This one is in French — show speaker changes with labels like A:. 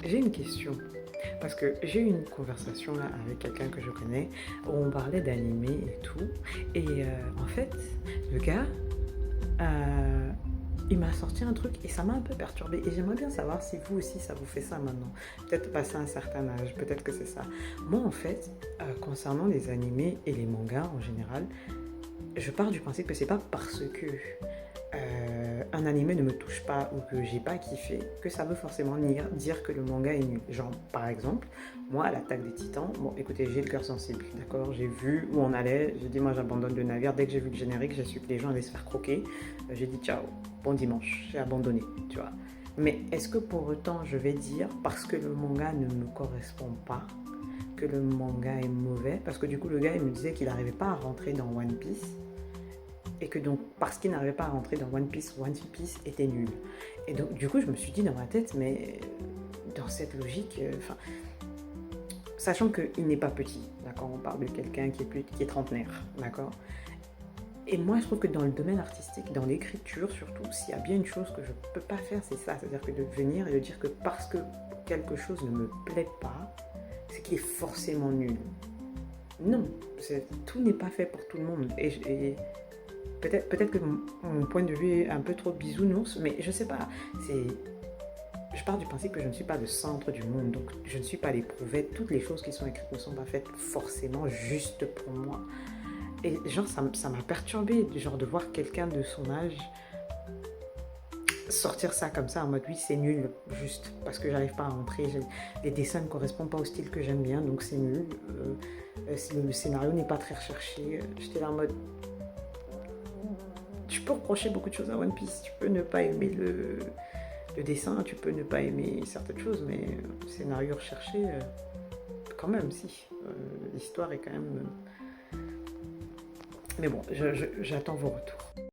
A: J'ai une question. Parce que j'ai eu une conversation là avec quelqu'un que je connais où on parlait d'animé et tout. Et en fait, le gars, euh, il m'a sorti un truc et ça m'a un peu perturbée. Et j'aimerais bien savoir si vous aussi ça vous fait ça maintenant. Peut-être passé un certain âge, peut-être que c'est ça. Moi en fait, concernant les animés et les mangas en général, je pars du principe que c'est pas parce que un animé ne me touche pas ou que j'ai pas kiffé que ça veut forcément dire que le manga est nul. Genre, par exemple, moi, à l'attaque des titans, bon, écoutez, j'ai le cœur sensible, d'accord. J'ai vu où on allait, j'ai dit, moi, j'abandonne le navire. Dès que j'ai vu le générique, j'ai su que les gens allaient se faire croquer. J'ai dit, ciao, bon dimanche, j'ai abandonné, tu vois. Mais est-ce que pour autant, je vais dire, parce que le manga ne me correspond pas, que le manga est mauvais? Parce que du coup, le gars, il me disait qu'il n'arrivait pas à rentrer dans One Piece et que donc parce qu'il n'arrivait pas à rentrer dans One Piece était nul. Et donc du coup je me suis dit dans ma tête, mais dans cette logique, sachant qu'il n'est pas petit, d'accord, on parle de quelqu'un qui est trentenaire, d'accord. Et moi je trouve que dans le domaine artistique, dans l'écriture surtout, s'il y a bien une chose que je ne peux pas faire, c'est ça, c'est-à-dire que de venir et de dire que parce que quelque chose ne me plaît pas, c'est qu'il est forcément nul. Non, tout n'est pas fait pour tout le monde. Et peut-être que mon point de vue est un peu trop bisounours, mais je sais pas. Je pars du principe que je ne suis pas le centre du monde, donc je ne suis pas l'éprouvette. Toutes les choses qui sont écrites ne sont pas faites forcément juste pour moi. Et genre, ça m'a perturbée, genre de voir quelqu'un de son âge sortir ça comme ça en mode oui, c'est nul, juste parce que j'arrive pas à rentrer. Les dessins ne correspondent pas au style que j'aime bien, donc c'est nul. Si le scénario n'est pas très recherché, j'étais là en mode tu peux reprocher beaucoup de choses à One Piece. Tu peux ne pas aimer le dessin, tu peux ne pas aimer certaines choses, mais le scénario recherché, quand même, si. L'histoire est quand même. Mais bon, j'attends vos retours.